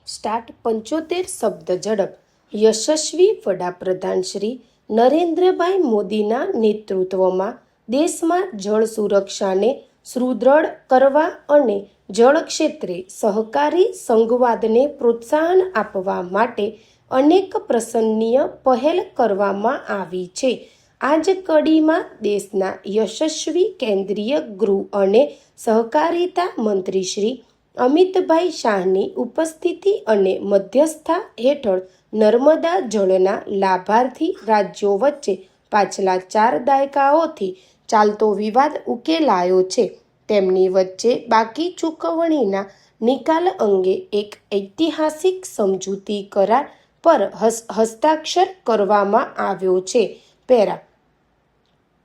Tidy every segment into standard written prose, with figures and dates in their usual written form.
Start 75 શબ્દ ઝડપ. યશસ્વી વડાપ્રધાન શ્રી નરેન્દ્રભાઈ મોદીના નેતૃત્વમાં દેશમાં જળ સુરક્ષાને સુદૃઢ કરવા અને જળ ક્ષેત્રે સહકારી સંઘવાદને પ્રોત્સાહન આપવા માટે અનેક પ્રશંસનીય પહેલ કરવામાં આવી છે. આ જ કડીમાં દેશના યશસ્વી કેન્દ્રીય ગૃહ અને સહકારિતા મંત્રી શ્રી અમિતભાઈ શાહની ઉપસ્થિતિ અને મધ્યસ્થતા હેઠળ નર્મદા જળના લાભાર્થી રાજ્યો વચ્ચે પાછલા 4 દાયકાઓથી ચાલતો વિવાદ ઉકેલાયો છે. તેમની વચ્ચે બાકી ચૂકવણીના નિકાલ અંગે એક ઐતિહાસિક સમજૂતી કરાર પર હસ્તાક્ષર કરવામાં આવ્યો છે. પેરા.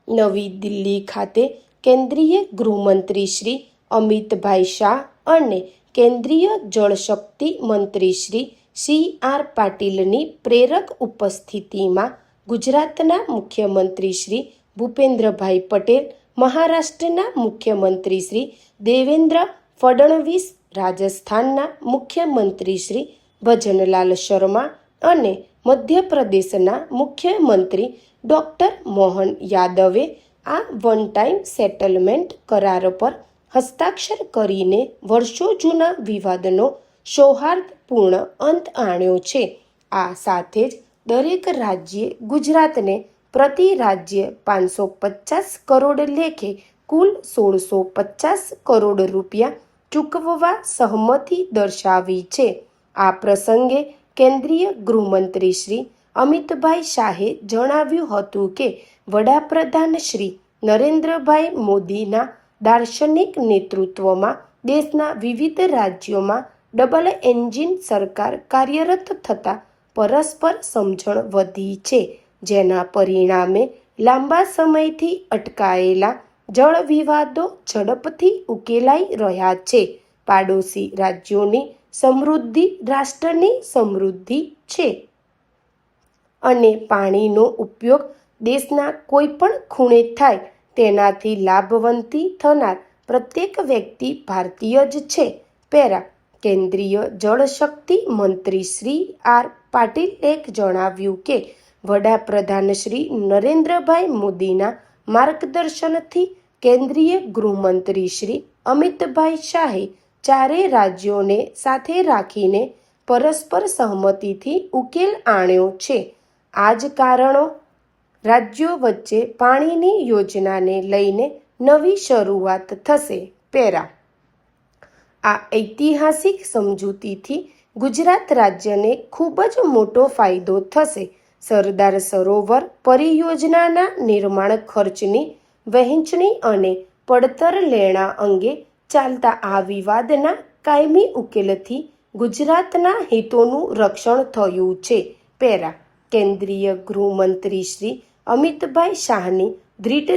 નવી દિલ્હી ખાતે કેન્દ્રીય ગૃહમંત્રી શ્રી અમિતભાઈ શાહ અને કેન્દ્રીય જળશક્તિ મંત્રી શ્રી સી.આર. પાટીલની પ્રેરક ઉપસ્થિતિમાં ગુજરાતના મુખ્યમંત્રી શ્રી ભૂપેન્દ્રભાઈ પટેલ, મહારાષ્ટ્રના મુખ્યમંત્રી શ્રી દેવેન્દ્ર ફડણવીસ, રાજસ્થાનના મુખ્યમંત્રી શ્રી ભજનલાલ શર્મા અને મધ્યપ્રદેશના મુખ્યમંત્રી ડૉક્ટર મોહન યાદવે આ વન ટાઈમ સેટલમેન્ટ કરાર પર હસ્તાક્ષર કરીને વર્ષો જૂના વિવાદનો સૌહાર્દપૂર્ણ અંત આણ્યો છે. આ સાથે જ દરેક રાજ્યે ગુજરાતને પ્રતિ રાજ્ય 550 કરોડ લેખે કુલ 1650 કરોડ રૂપિયા ચૂકવવા સહમતિ દર્શાવી છે. આ પ્રસંગે કેન્દ્રીય ગૃહમંત્રી શ્રી અમિતભાઈ શાહે જણાવ્યું હતું કે વડાપ્રધાન શ્રી નરેન્દ્રભાઈ મોદીના દાર્શનિક નેતૃત્વમાં દેશના વિવિધ રાજ્યોમાં ડબલ એન્જિન સરકાર કાર્યરત થતાં પરસ્પર સમજણ વધી છે, જેના પરિણામે લાંબા સમયથી અટકાયેલા જળ વિવાદો ઝડપથી ઉકેલાઈ રહ્યા છે. પાડોશી રાજ્યોની સમૃદ્ધિ રાષ્ટ્રની સમૃદ્ધિ છે અને પાણીનો ઉપયોગ દેશના કોઈપણ ખૂણે થાય તેનાથી લાભવંતી થનાર પ્રત્યેક વ્યક્તિ ભારતીય જ છે. પેરા. કેન્દ્રીય જળશક્તિ મંત્રી શ્રી આર. પાટીલે જણાવ્યું કે વડાપ્રધાન શ્રી નરેન્દ્રભાઈ મોદીના માર્ગદર્શનથી કેન્દ્રીય ગૃહમંત્રી શ્રી અમિતભાઈ શાહે ચારેય રાજ્યોને સાથે રાખીને પરસ્પર સહમતિથી ઉકેલ આણ્યો છે. આ જ કારણો રાજ્યો વચ્ચે પાણીની યોજનાને લઈને નવી શરૂઆત થશે. પેરા. આ ઐતિહાસિક સમજૂતીથી ગુજરાત રાજ્યને ખૂબ જ મોટો ફાયદો થશે. સરદાર સરોવર પરિયોજનાના નિર્માણ ખર્ચની વહેંચણી અને પડતર લેણા અંગે ચાલતા આ વિવાદના કાયમી ઉકેલથી ગુજરાતના હિતોનું રક્ષણ થયું છે. પેરા. કેન્દ્રીય ગૃહમંત્રી શ્રી અમિતભાઈ શાહની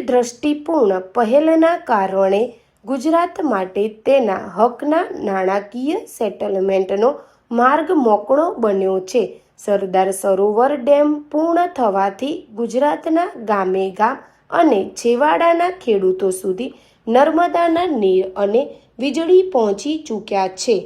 દ્રષ્ટિપૂર્ણ પહેલના કારણે ગુજરાત માટે તેના હકના નાણાકીય સેટલમેન્ટનો માર્ગ મોકળો બન્યો છે. સરદાર સરોવર ડેમ પૂર્ણ થવાથી ગુજરાતના ગામે ગામ અને છેવાડાના ખેડૂતો સુધી નર્મદાના નીર અને વીજળી પહોંચી ચૂક્યા છે.